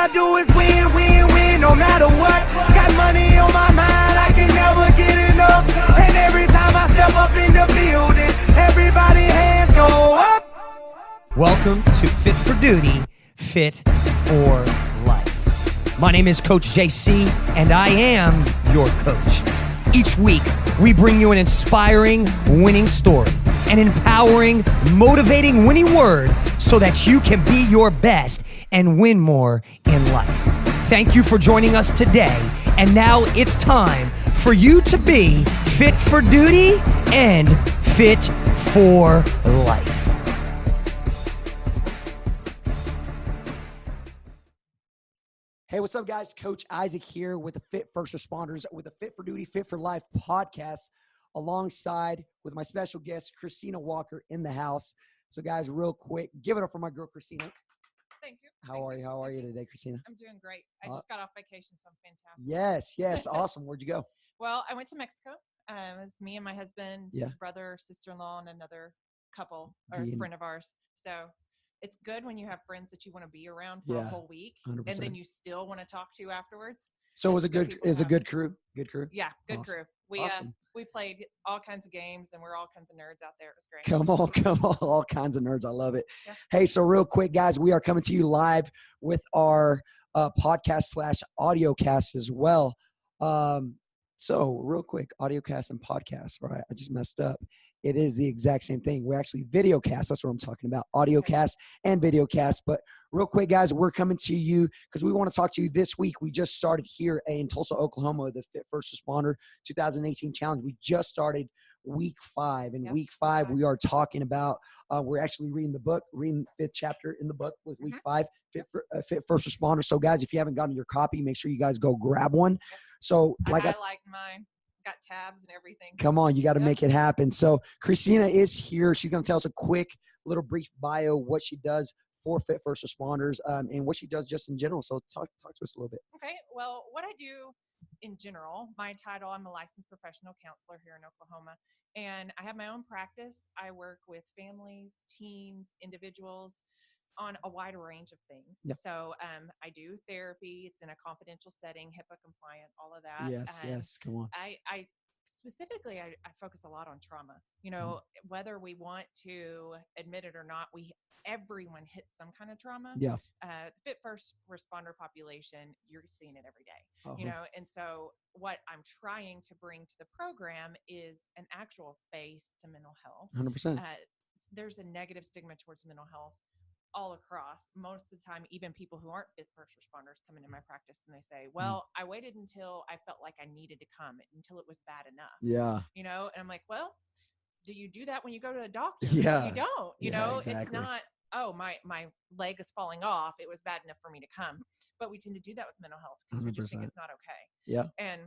I do is win, win, win, no matter what. Got money on my mind, I can never get enough. And every time I step up in the building, everybody hands go up. Welcome to Fit for Duty, Fit for Life. My name is Coach JC, and I am your coach. Each week, we bring you an inspiring, winning story, an empowering, motivating, winning word so that you can be your best and win more in life. Thank you for joining us today, and now it's time for you to be fit for duty and fit for life. Hey, what's up, guys? Coach Isaac here with the Fit First Responders with the Fit for Duty, Fit for Life podcast, alongside with my special guest, Christina Walker, in the house. So, guys, real quick, give it up for my girl, Christina. Thank you. How are you today, Christina? I'm doing great. I just got off vacation, so I'm fantastic. Yes, awesome. Where'd you go? Well, I went to Mexico. It was me and my husband, Yeah. brother, sister-in-law, and another couple or friend of ours. So it's good when you have friends that you want to be around for a whole week, 100%. and then you still want to talk to afterwards. So it was a good crew? Good crew? Yeah, good Awesome. crew. Awesome. We played all kinds of games, and we're all kinds of nerds out there. It was great. Come on. All kinds of nerds. I love it. Yeah. Hey, so real quick, guys, we are coming to you live with our podcast / audio cast as well. So real quick, audio cast and podcast, right? I just messed up. It is the exact same thing. We're actually video cast. That's what I'm talking about. Audio cast and video cast. But real quick, guys, we're coming to you because we want to talk to you this week. We just started here in Tulsa, Oklahoma, the Fit First Responder 2018 Challenge. We just started week 5. And week 5, we are talking about, we're actually reading the book, reading the 5th chapter in the book with week 5, Fit First Responder. So, guys, if you haven't gotten your copy, make sure you guys go grab one. So, I like mine. Got tabs and everything. Come on, you got to make it happen. So Christina is here. She's going to tell us a quick little brief bio, what she does for Fit First Responders, and what she does just in general. So talk to us a little bit. Okay. Well, what I do in general, my title, I'm a licensed professional counselor here in Oklahoma, and I have my own practice. I work with families, teens, individuals on a wide range of things. Yep. So I do therapy. It's in a confidential setting, HIPAA compliant, all of that. Yes. Come on. I specifically, I focus a lot on trauma. You know, whether we want to admit it or not, everyone hits some kind of trauma. Yeah. Fit First Responder population, you're seeing it every day. Uh-huh. You know, and so what I'm trying to bring to the program is an actual face to mental health. 100%. There's a negative stigma towards mental health all across. Most of the time, even people who aren't Fit First Responders come into my practice and they say, well, I waited until I felt like I needed to come, until it was bad enough. Yeah. You know, and I'm like, well, do you do that when you go to the doctor? Yeah. You don't. You know, exactly. It's not, oh, my leg is falling off. It was bad enough for me to come. But we tend to do that with mental health because we just think it's not okay. Yeah. And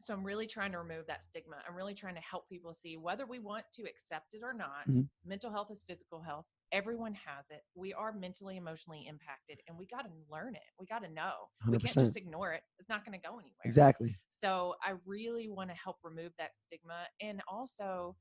so I'm really trying to remove that stigma. I'm really trying to help people see whether we want to accept it or not. Mental health is physical health. Everyone has it. We are mentally, emotionally impacted, and we got to learn it. We got to know. 100%. We can't just ignore it. It's not going to go anywhere. Exactly. So I really want to help remove that stigma. And also,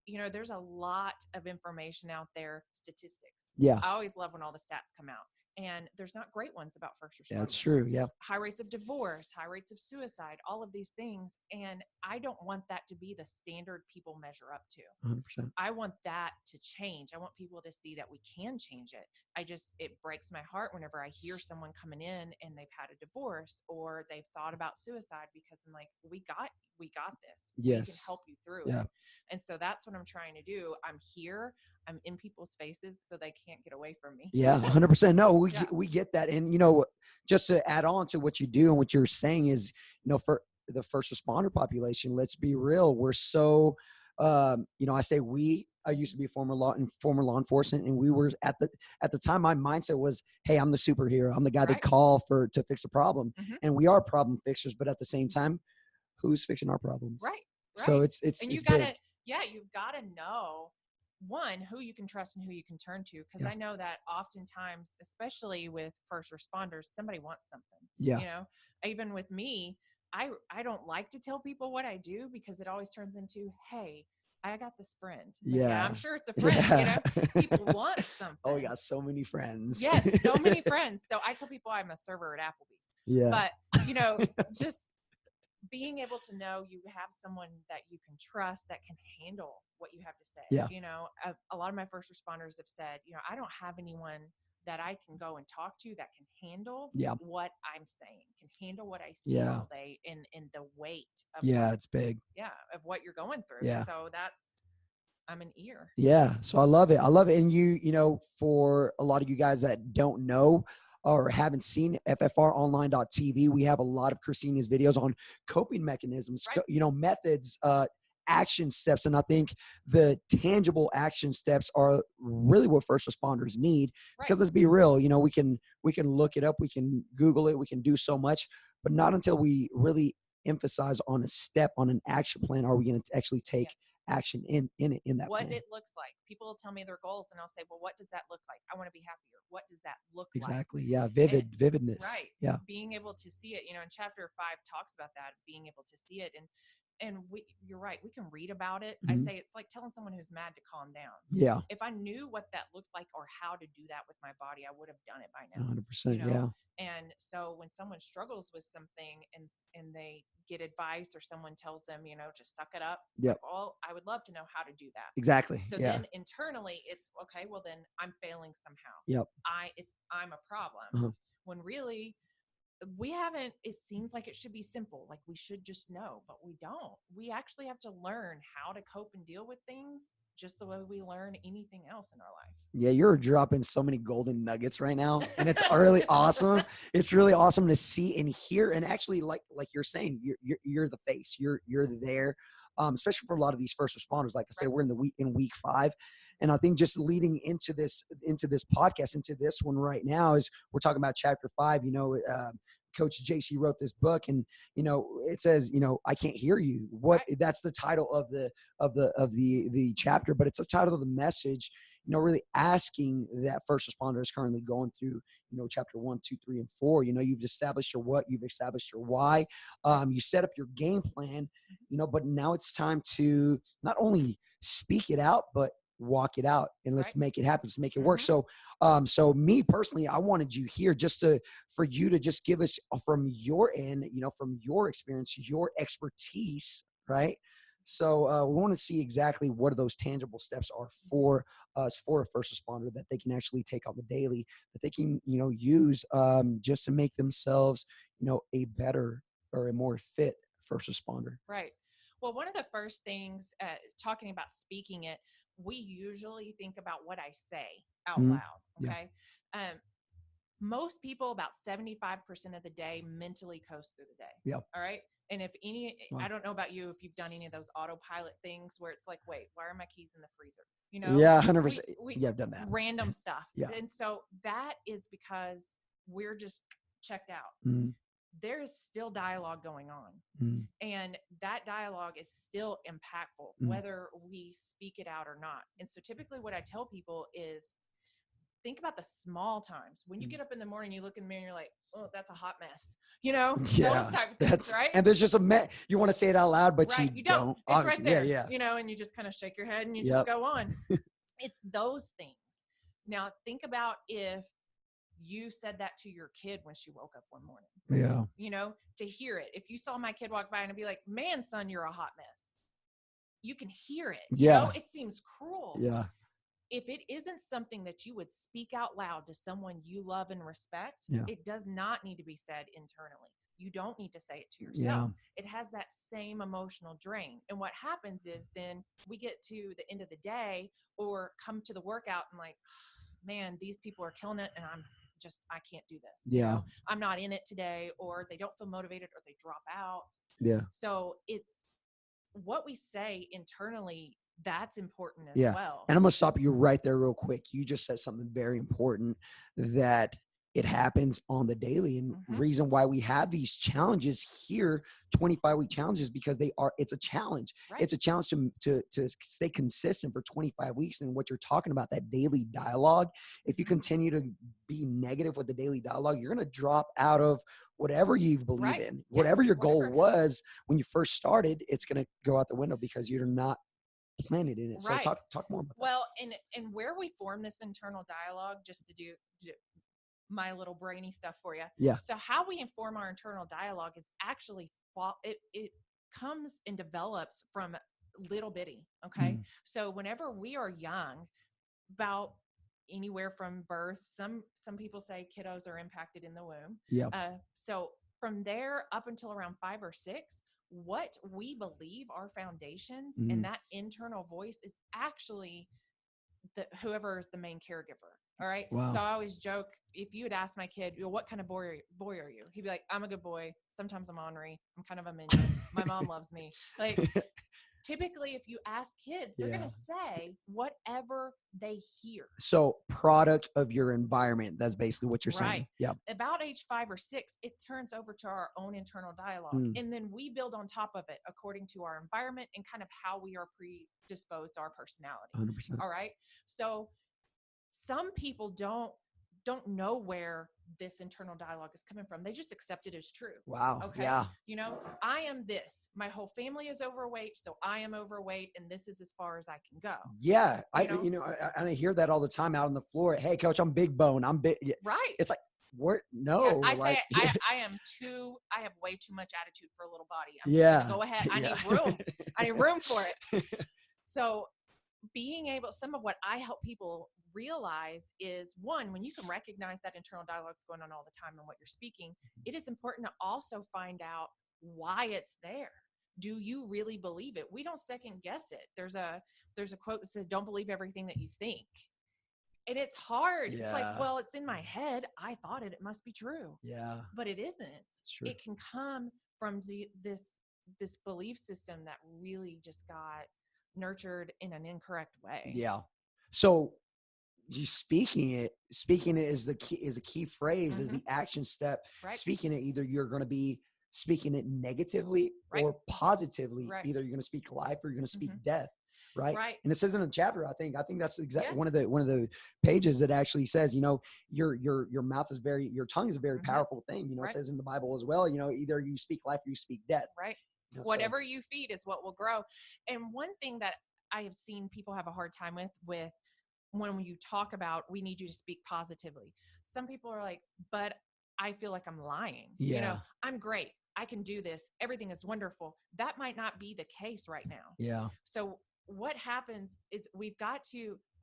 you know, there's a lot of information out there, statistics. Yeah. I always love when all the stats come out. And there's not great ones about first responders. Yeah, that's true. Yeah. High rates of divorce, high rates of suicide, all of these things. And I don't want that to be the standard people measure up to. 100%. I want that to change. I want people to see that we can change it. It breaks my heart whenever I hear someone coming in and they've had a divorce or they've thought about suicide, because I'm like, we got this. Yes. We can help you through it. And so that's what I'm trying to do. I'm here. I'm in people's faces so they can't get away from me. Yeah, 100%. No, we get that. And, you know, just to add on to what you do and what you're saying is, you know, for the first responder population, let's be real. We're so, you know, I say I used to be former law enforcement, and we were at the time, my mindset was, hey, I'm the superhero. I'm the guy they call to fix a problem. And we are problem fixers, but at the same time, who's fixing our problems? Right. So it's and you gotta, you've got to know, one, who you can trust and who you can turn to. Because I know that oftentimes, especially with first responders, somebody wants something. Yeah. You know, even with me, I don't like to tell people what I do, because it always turns into, hey, I got this friend. Like, Yeah. I'm sure it's a friend, you Yeah. know, people want something. Oh, we got so many friends. Yes, so many friends. So I tell people I'm a server at Applebee's. Yeah. But, you know, just being able to know you have someone that you can trust that can handle what you have to say. Yeah. You know, a lot of my first responders have said, you know, I don't have anyone that I can go and talk to that can handle Yeah. what I'm saying, can handle what I see Yeah. all day and the weight of Yeah, it's big. of what you're going through. Yeah. So I'm an ear. Yeah. So I love it. I love it. And you know, for a lot of you guys that don't know or haven't seen ffronline.tv, we have a lot of Christina's videos on coping mechanisms, Right. you know, methods, action steps. And I think the tangible action steps are really what first responders need, because let's be real, you know, we can look it up, we can Google it, we can do so much, but not until we really emphasize on a step, on an action plan, are we going to actually take action in that what plan. it looks like. People will tell me their goals and I'll say, well, what does that look like? I want to be happier. What does that look like? Exactly. Yeah. Vividness. Right. Yeah. Being able to see it, you know, in chapter 5 talks about that, being able to see it. And you're right. We can read about it. I say it's like telling someone who's mad to calm down. Yeah. If I knew what that looked like or how to do that with my body, I would have done it by now. 100%. You know? Yeah. And so when someone struggles with something and they get advice or someone tells them, you know, just suck it up. Yep. Like, well, I would love to know how to do that. Exactly. So yeah. then internally it's okay, well then I'm failing somehow. Yep. I'm a problem. Uh-huh. When really we haven't, it seems like it should be simple. Like we should just know, but we don't. We actually have to learn how to cope and deal with things just the way we learn anything else in our life. Yeah, you're dropping so many golden nuggets right now, and it's really awesome. It's really awesome to see and hear, and actually, like you're saying, you're the face. You're there, especially for a lot of these first responders. Like I said, we're in week 5, and I think just leading into this podcast, into this one right now, is we're talking about chapter 5. You know, Coach JC wrote this book, and you know it says, you know, I can't hear you. What? Right. That's the title of the chapter, but it's the title of the message. You know, really asking that first responder is currently going through, you know, chapter 1, 2, 3, and 4. You know, you've established your what, you've established your why. You set up your game plan, you know, but now it's time to not only speak it out, but walk it out, and let's make it happen. Let's make it work. So, so me personally, I wanted you here just for you to just give us from your end, you know, from your experience, your expertise, right? So we want to see exactly what those tangible steps are for us, for a first responder, that they can actually take on the daily, that they can, you know, use just to make themselves, you know, a better or a more fit first responder. Right. Well, one of the first things, talking about speaking it, we usually think about what I say out loud. Okay. Yeah. Most people, about 75% of the day, mentally coast through the day. Yep. All right. And if I don't know about you, if you've done any of those autopilot things where it's like, wait, why are my keys in the freezer? You know? Yeah, 100%. Yeah, I've done that. Random stuff. Yeah. And so that is because we're just checked out. There is still dialogue going on. And that dialogue is still impactful, whether we speak it out or not. And so typically what I tell people is, think about the small times when you get up in the morning, you look in the mirror and you're like, oh, that's a hot mess. You know, yeah, those type of things, right? And there's just you want to say it out loud, but you don't. It's right there. Yeah. You know, and you just kind of shake your head and you just go on. It's those things. Now think about if you said that to your kid when she woke up one morning. Yeah. You know, to hear it. If you saw my kid walk by and be like, man, son, you're a hot mess. You can hear it. Yeah. You know, it seems cruel. Yeah. If it isn't something that you would speak out loud to someone you love and respect, it does not need to be said internally. You don't need to say it to yourself. It has that same emotional drain. And what happens is then we get to the end of the day or come to the workout and like, man, these people are killing it and I can't do this. Yeah. You know? I'm not in it today, or they don't feel motivated, or they drop out. Yeah. So it's what we say internally, that's important as well. And I'm going to stop you right there real quick. You just said something very important, that it happens on the daily. And reason why we have these challenges here, 25-week challenges, because it's a challenge. Right. It's a challenge to stay consistent for 25 weeks. And what you're talking about, that daily dialogue, if you continue to be negative with the daily dialogue, you're going to drop out of whatever you believe in, whatever your goal was when you first started. It's going to go out the window because you're not planted in it. So Right. talk more about that. Well, and where we form this internal dialogue, just to do my little brainy stuff for you. Yeah. So how we inform our internal dialogue is actually it comes and develops from little bitty. Okay. Mm. So whenever we are young, about anywhere from birth, some people say kiddos are impacted in the womb. Yeah. So from there up until around 5 or 6, what we believe our foundations and that internal voice is actually whoever is the main caregiver. All right. Wow. So I always joke, if you had asked my kid, what kind of boy are you? He'd be like, I'm a good boy. Sometimes I'm ornery. I'm kind of a minion. My mom loves me. Like, typically, if you ask kids, they're going to say whatever they hear. So product of your environment. That's basically what you're saying. Right. Yeah. About age 5 or 6, it turns over to our own internal dialogue. And then we build on top of it according to our environment and kind of how we are predisposed to our personality. 100%. All right. So some people don't know where this internal dialogue is coming from. They just accept it as true. Wow. Okay. Yeah. You know, I am this. My whole family is overweight, so I am overweight, and this is as far as I can go. Yeah. I hear that all the time out on the floor. Hey, coach, I'm big bone. I'm big. Right. It's like, no. I like, say I have way too much attitude for a little body. I'm yeah. just gonna go ahead. I need room. I need room for it. So being able, some of what I help people realize is, one, when you can recognize that internal dialogue is going on all the time and what you're speaking, it is important to also find out why it's there. Do you really believe it? We don't second guess it. There's a quote that says, don't believe everything that you think. And it's hard. Yeah. It's like, well, it's in my head. I thought it must be true. Yeah. But it isn't. It's true. It can come from this belief system that really just got nurtured in an incorrect way. Yeah. So just speaking it is a key phrase, is the action step. Right. Speaking it, either you're going to be speaking it negatively or positively. Right. Either you're going to speak life or you're going to speak death. Right. Right. And it says in the chapter, I think that's exactly one of the pages that actually says, you know, your mouth is your tongue is a very powerful thing. You know, it says in the Bible as well, you know, either you speak life or you speak death. Right. You know, whatever you feed is what will grow. And one thing that I have seen people have a hard time with when you talk about, we need you to speak positively. Some people are like, but I feel like I'm lying. Yeah. You know, I'm great. I can do this. Everything is wonderful. That might not be the case right now. Yeah. So what happens is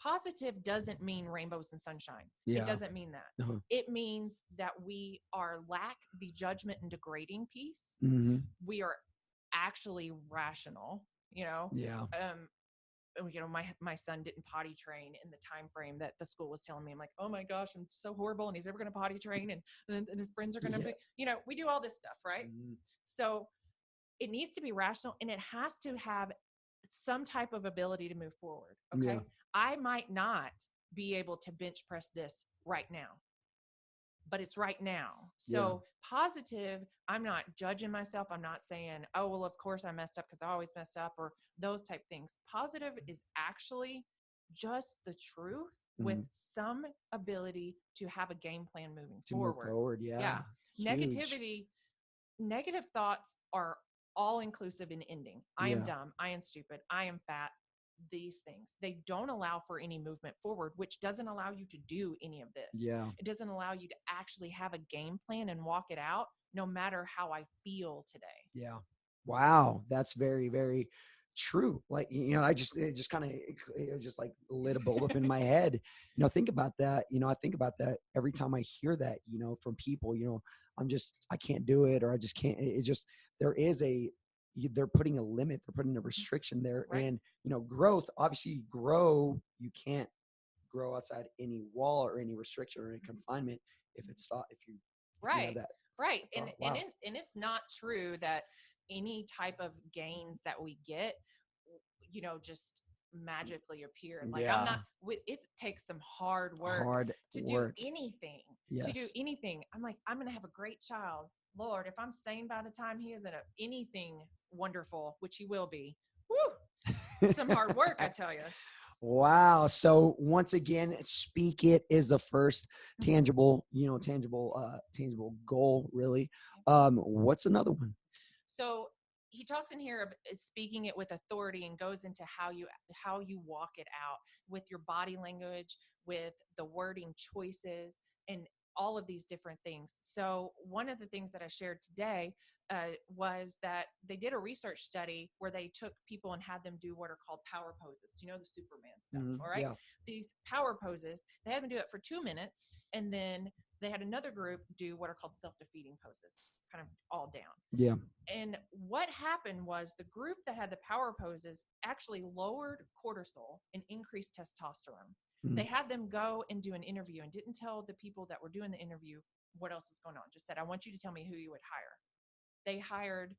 positive doesn't mean rainbows and sunshine. Yeah. It doesn't mean that. Uh-huh. It means that we lack the judgment and degrading piece. Mm-hmm. We are actually rational, you know? Yeah. You know, my son didn't potty train in the time frame that the school was telling me. I'm like, oh my gosh, I'm so horrible. And he's never going to potty train. And his friends are going to be, you know, we do all this stuff. Right. Mm-hmm. So it needs to be rational, and it has to have some type of ability to move forward. Okay. Yeah. I might not be able to bench press this right now, but it's right now. So positive, I'm not judging myself. I'm not saying, oh, well, of course I messed up because I always messed up, or those type things. Positive is actually just the truth with some ability to have a game plan moving forward. Move forward. Yeah. Huge. Negative thoughts are all inclusive in ending. I am dumb. I am stupid. I am fat. These things, they don't allow for any movement forward, which doesn't allow you to do any of this. Yeah. It doesn't allow you to actually have a game plan and walk it out, no matter how I feel today. Yeah. Wow. That's very, very true. Like, you know, it just like lit a bulb up in my head. You know, think about that. You know, I think about that every time I hear that, you know, from people, you know, I can't do it, or I just can't, they're putting a limit, they're putting a restriction there. Right. And, you know, growth, obviously you can't grow outside any wall or any restriction or any confinement if you right. Have that. Right. And it's not true that any type of gains that we get, you know, just magically appear. Like it takes some hard work to do anything. Yes. To do anything. I'm like, I'm going to have a great child. Lord, if I'm sane by the time he is anything wonderful, which he will be, woo, some hard work, I tell you. Wow. So once again, speak it is the first tangible goal, really. What's another one? So he talks in here of speaking it with authority and goes into how you walk it out with your body language, with the wording choices, and all of these different things. So one of the things that I shared today was that they did a research study where they took people and had them do what are called power poses. You know, the Superman stuff. All right. Yeah. These power poses, they had them do it for 2 minutes, and then they had another group do what are called self-defeating poses. It's kind of all down. Yeah. And what happened was the group that had the power poses actually lowered cortisol and increased testosterone. Mm. They had them go and do an interview and didn't tell the people that were doing the interview what else was going on. Just said, I want you to tell me who you would hire. They hired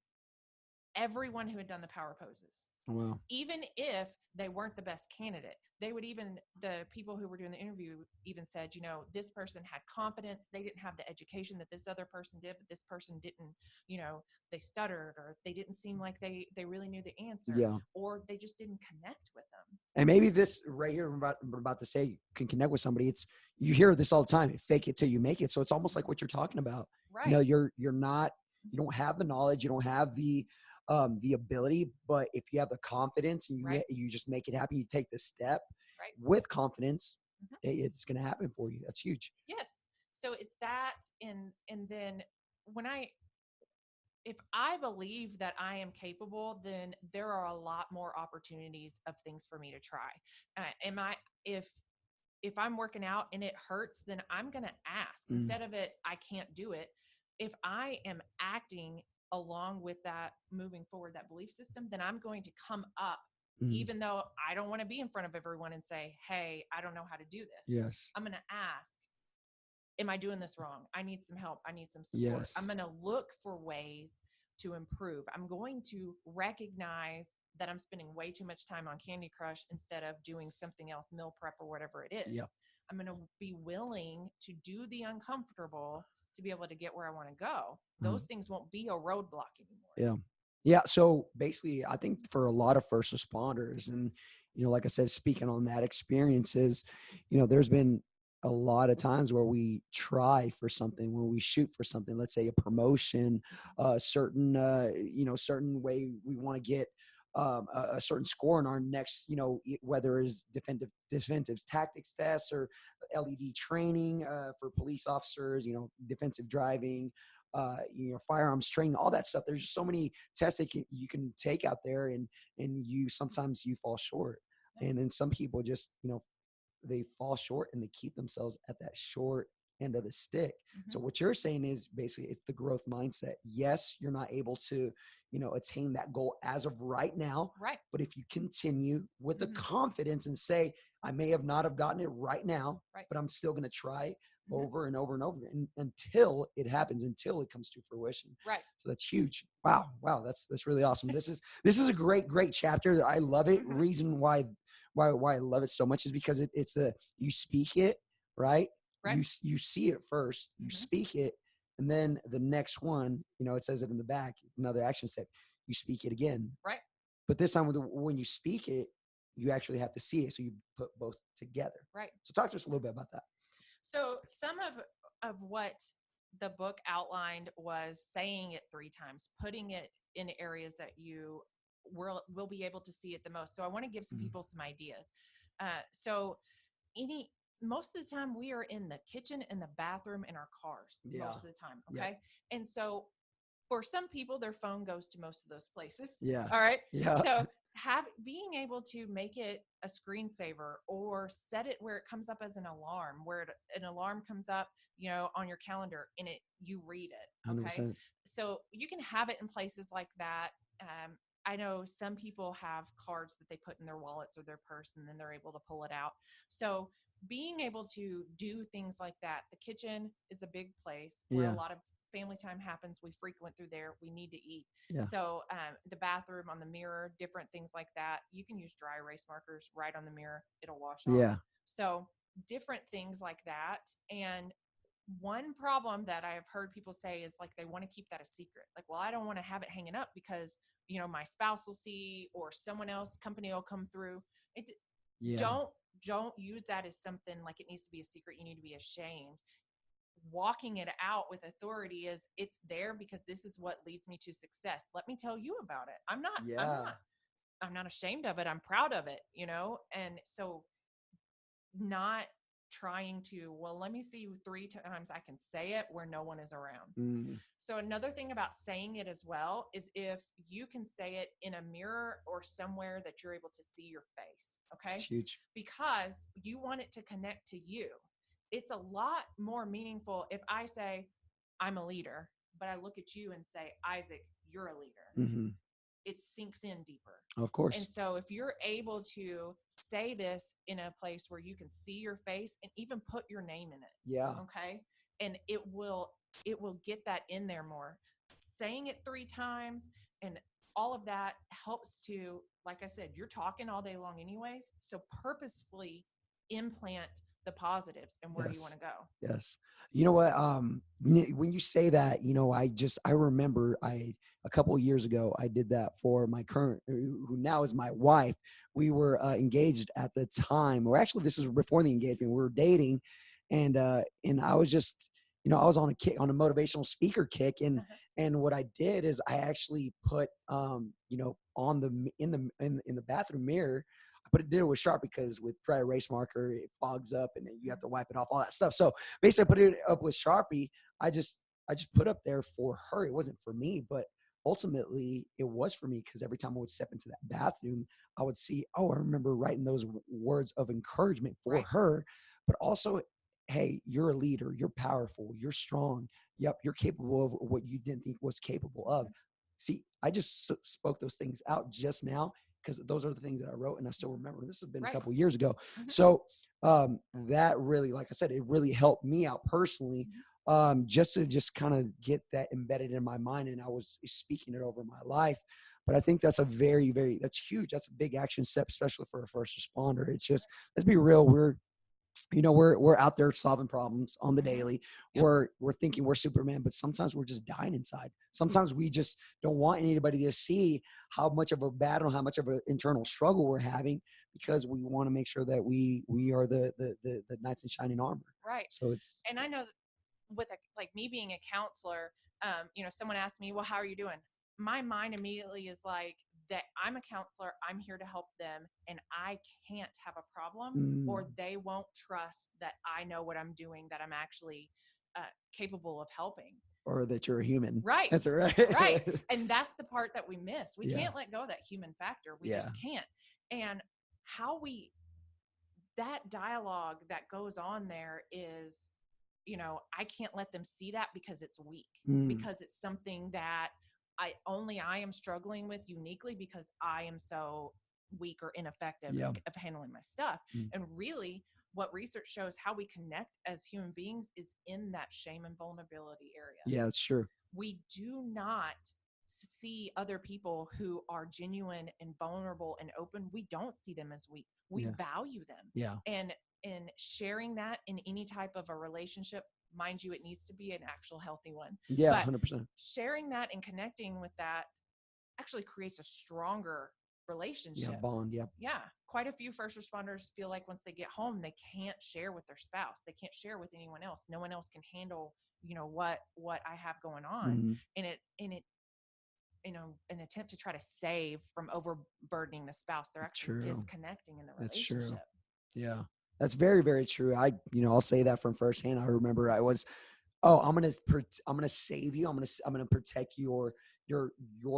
everyone who had done the power poses. Wow. Even if they weren't the best candidate, they would the people who were doing the interview even said, you know, this person had confidence. They didn't have the education that this other person did, but this person didn't, you know, they stuttered, or they didn't seem like they really knew the answer, Yeah. or they just didn't connect with them. And maybe this right here, we're about to say, can connect with somebody. It's, you hear this all the time, fake it till you make it. So it's almost like what you're talking about. Right. You know, you don't have the knowledge, you don't have the ability, but if you have the confidence and you just make it happen, you take the step with confidence, it's going to happen for you. That's huge. Yes. So it's that. And then if I believe that I am capable, then there are a lot more opportunities of things for me to try. If I'm working out and it hurts, then I'm going to ask instead of it, I can't do it. If I am acting along with that, moving forward, that belief system, then I'm going to come up, even though I don't want to be in front of everyone and say, hey, I don't know how to do this. Yes. I'm going to ask, am I doing this wrong? I need some help. I need some support. Yes. I'm going to look for ways to improve. I'm going to recognize that I'm spending way too much time on Candy Crush instead of doing something else, meal prep or whatever it is. Yep. I'm going to be willing to do the uncomfortable to be able to get where I want to go. Those things won't be a roadblock anymore. Yeah. Yeah. So basically, I think for a lot of first responders, and, you know, like I said, speaking on that experiences, you know, there's been a lot of times where we try for something, where we shoot for something, let's say a promotion, certain way we want to get a certain score in our next, you know, whether it's defensive tactics tests or LED training for police officers, you know, defensive driving, you know, firearms training, all that stuff. There's just so many tests that you can take out there, and sometimes you fall short. And then some people just, you know, they fall short and they keep themselves at that short end of the stick. So what you're saying is basically it's the growth mindset. Yes, you're not able to, you know, attain that goal as of right now. Right. But if you continue with the confidence and say, I may have not have gotten it right now, but I'm still going to try over and over and over again until it happens, until it comes to fruition. Right. So that's huge. Wow. That's really awesome. This is a great chapter. I love it. Reason why I love it so much is because it's you speak it, right? You see it first, you speak it, and then the next one, you know, it says it in the back, another action step, you speak it again. Right. But this time when you speak it, you actually have to see it. So you put both together. Right. So talk to us a little bit about that. So some of what the book outlined was saying it 3 times, putting it in areas that you will be able to see it the most. So I want to give some people some ideas. Most of the time we are in the kitchen and the bathroom in our cars most of the time. Okay. Yeah. And so for some people, their phone goes to most of those places. Yeah. All right. Yeah. So being able to make it a screensaver or set it where it comes up as an alarm, where an alarm comes up, you know, on your calendar and you read it. Okay. 100%. So you can have it in places like that. I know some people have cards that they put in their wallets or their purse, and then they're able to pull it out. So being able to do things like that. The kitchen is a big place where a lot of family time happens. We frequent through there. We need to eat. Yeah. So the bathroom, on the mirror, different things like that. You can use dry erase markers right on the mirror. It'll wash off. Yeah. So different things like that. And one problem that I have heard people say is like they want to keep that a secret. Like, well, I don't want to have it hanging up because, you know, my spouse will see or someone else, company will come through. Don't use that as something like it needs to be a secret. You need to be ashamed. walking it out with authority is it's there because this is what leads me to success. Let me tell you about it. I'm not ashamed of it. I'm proud of it, And so not trying to, well, let me see you 3 times I can say it where no one is around. So another thing about saying it as well is if you can say it in a mirror or somewhere that you're able to see your face. Okay. It's huge. Because you want it to connect to you. It's a lot more meaningful if I say I'm a leader, but I look at you and say, Isaac, you're a leader. It sinks in deeper. Of course. And so if you're able to say this in a place where you can see your face and even put your name in it. Yeah. Okay. And it will get that in there more. Saying it 3 times and all of that helps to, like I said, you're talking all day long anyways. So purposefully implant the positives and where you want to go. Yes. You know what? When you say that, I remember a couple of years ago, I did that for my current, who now is my wife. We were engaged at the time, or actually this is before the engagement. We were and I was just, I was on a motivational speaker kick. And what I did is I actually put, in the bathroom mirror, did it with Sharpie because with dry erase marker, it fogs up and then you have to wipe it off, all that stuff. So basically I put it up with Sharpie. I just put up there for her. It wasn't for me, but ultimately it was for me because every time I would step into that bathroom, I would see, I remember writing those words of encouragement for her, but also, hey, you're a leader, you're powerful, you're strong. Yep, you're capable of what you didn't think was capable of. See, I just spoke those things out just now, because those are the things that I wrote and I still remember. This has been a couple of years ago. So that really, like I said, it really helped me out personally, just to kind of get that embedded in my mind. And I was speaking it over my life. But I think that's a very, very, that's huge. That's a big action step, especially for a first responder. It's just, let's be real. We're out there solving problems on the daily. We're thinking we're Superman, but sometimes we're just dying inside. Sometimes we just don't want anybody to see how much of a battle, how much of an internal struggle we're having, because we want to make sure that we are the knights in shining armor. Right. So it's, and I know with like me being a counselor, someone asked me, well, how are you doing? My mind immediately is like, that I'm a counselor, I'm here to help them, and I can't have a problem or they won't trust that I know what I'm doing, that I'm actually capable of helping. Or that you're a human. Right. That's right. Right. And that's the part that we miss. We can't let go of that human factor. We just can't. And that dialogue that goes on there is, I can't let them see that because it's weak, because it's something that I am struggling with uniquely because I am so weak or ineffective of handling my stuff. And really what research shows how we connect as human beings is in that shame and vulnerability area. Yeah, it's true. We do not see other people who are genuine and vulnerable and open. We don't see them as weak. We value them. Yeah. And sharing that in any type of a relationship, mind you, it needs to be an actual healthy one. Yeah, but 100%. Sharing that and connecting with that actually creates a stronger relationship. Yeah, bond. Yeah. Yeah. Quite a few first responders feel like once they get home, they can't share with their spouse. They can't share with anyone else. No one else can handle, what I have going on. And it, an attempt to try to save from overburdening the spouse. They're actually disconnecting in the relationship. That's true. Yeah. That's very, very true. I'll say that from firsthand. I remember I'm going to save you. I'm going to protect your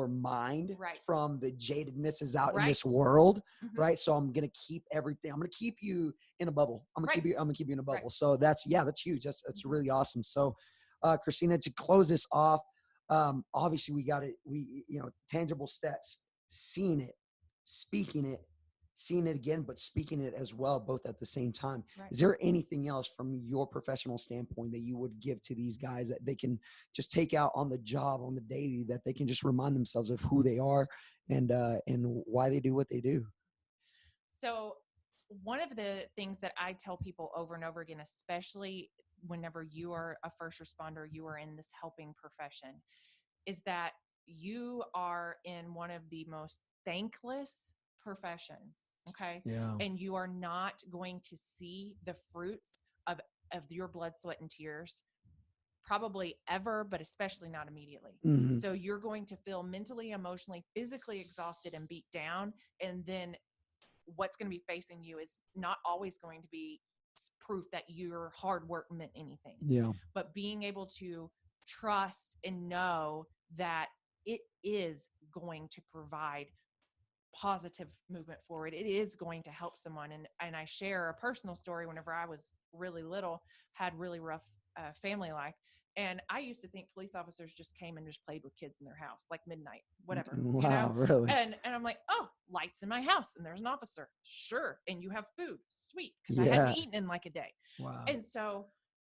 mind from the jadednesses out in this world. Right. So I'm going to keep everything. I'm going to keep you in a bubble. I'm going to keep you in a bubble. Right. So that's huge. That's really awesome. So, Christina, to close this off, obviously we tangible steps, seeing it, speaking it, seeing it again, but speaking it as well, both at the same time. Right. Is there anything else from your professional standpoint that you would give to these guys that they can just take out on the job, on the daily, that they can just remind themselves of who they are and why they do what they do? So one of the things that I tell people over and over again, especially whenever you are a first responder, you are in this helping profession, is that you are in one of the most thankless professions. Okay. Yeah. And you are not going to see the fruits of your blood, sweat, and tears probably ever, but especially not immediately. Mhm. So you're going to feel mentally, emotionally, physically exhausted and beat down. And then what's going to be facing you is not always going to be proof that your hard work meant anything. Yeah. But being able to trust and know that it is going to provide positive movement forward. It is going to help someone. And I share a personal story. Whenever I was really little, had really rough family life. And I used to think police officers just came and just played with kids in their house, like midnight, whatever. Wow, you know? really? And I'm like, oh, lights in my house and there's an officer. Sure. And you have food. Sweet. Because I Yeah. hadn't eaten in like a day. Wow. And so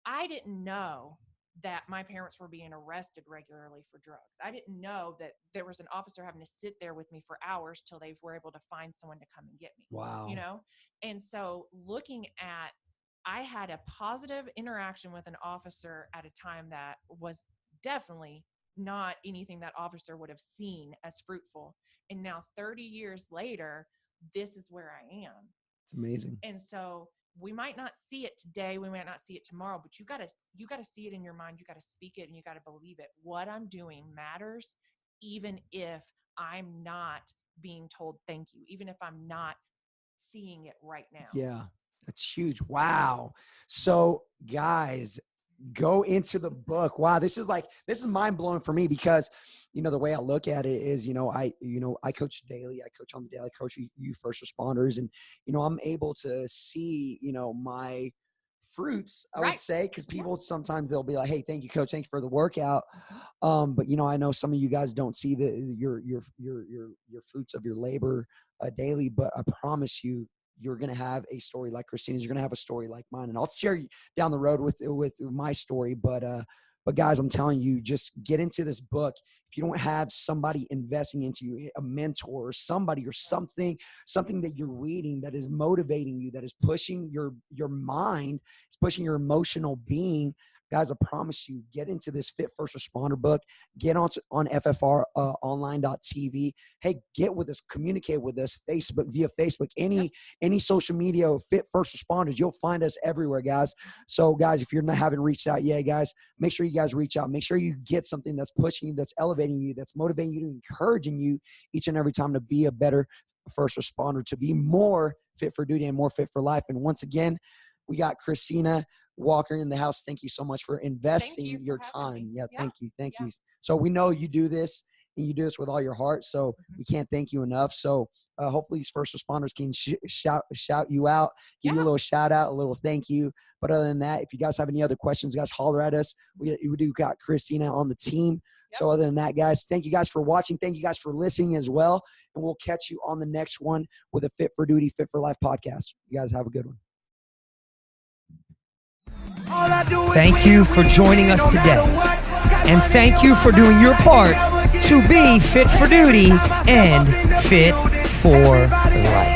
I didn't know that my parents were being arrested regularly for drugs. I didn't know that there was an officer having to sit there with me for hours till they were able to find someone to come and get me. Wow. You know? And so looking at, I had a positive interaction with an officer at a time that was definitely not anything that officer would have seen as fruitful. And now 30 years later, this is where I am. It's amazing. And so we might not see it today, we might not see it tomorrow, but you got to see it in your mind. You got to speak it and you got to believe it. What I'm doing matters, even if I'm not being told thank you, even if I'm not seeing it right now. Yeah. That's huge. Wow. So guys, go into the book. Wow. This is mind blowing for me because, you know, the way I look at it is, I coach daily. I coach on the daily, coach you first responders. And, I'm able to see, my fruits, I would say, because people sometimes they'll be like, hey, thank you, coach. Thank you for the workout. But, I know some of you guys don't see your fruits of your labor daily, but I promise you, you're going to have a story like Christina's. You're going to have a story like mine. And I'll share you down the road with my story. But guys, I'm telling you, just get into this book. If you don't have somebody investing into you, a mentor or somebody or something that you're reading that is motivating you, that is pushing your mind, it's pushing your emotional being, guys, I promise you, get into this Fit First Responder book. Get on FFRonline.tv. Hey, get with us, communicate with us, via Facebook, any social media, Fit First Responders. You'll find us everywhere, guys. So, guys, if you're not haven't reached out yet, guys, make sure you guys reach out. Make sure you get something that's pushing you, that's elevating you, that's motivating you, encouraging you each and every time to be a better first responder, to be more fit for duty and more fit for life. And once again, we got Christina Walker in the house. Thank you so much for investing your time. Yeah, thank you. Thank you. So we know you do this and you do this with all your heart. So we can't thank you enough. So hopefully these first responders can shout you out, give you a little shout out, a little thank you. But other than that, if you guys have any other questions, guys, holler at us. We do got Christina on the team. So other than that, guys, thank you guys for watching. Thank you guys for listening as well. And we'll catch you on the next one with a Fit for Duty, Fit for Life podcast. You guys have a good one. Thank you for joining us today. And thank you for doing your part to be fit for duty and fit for life.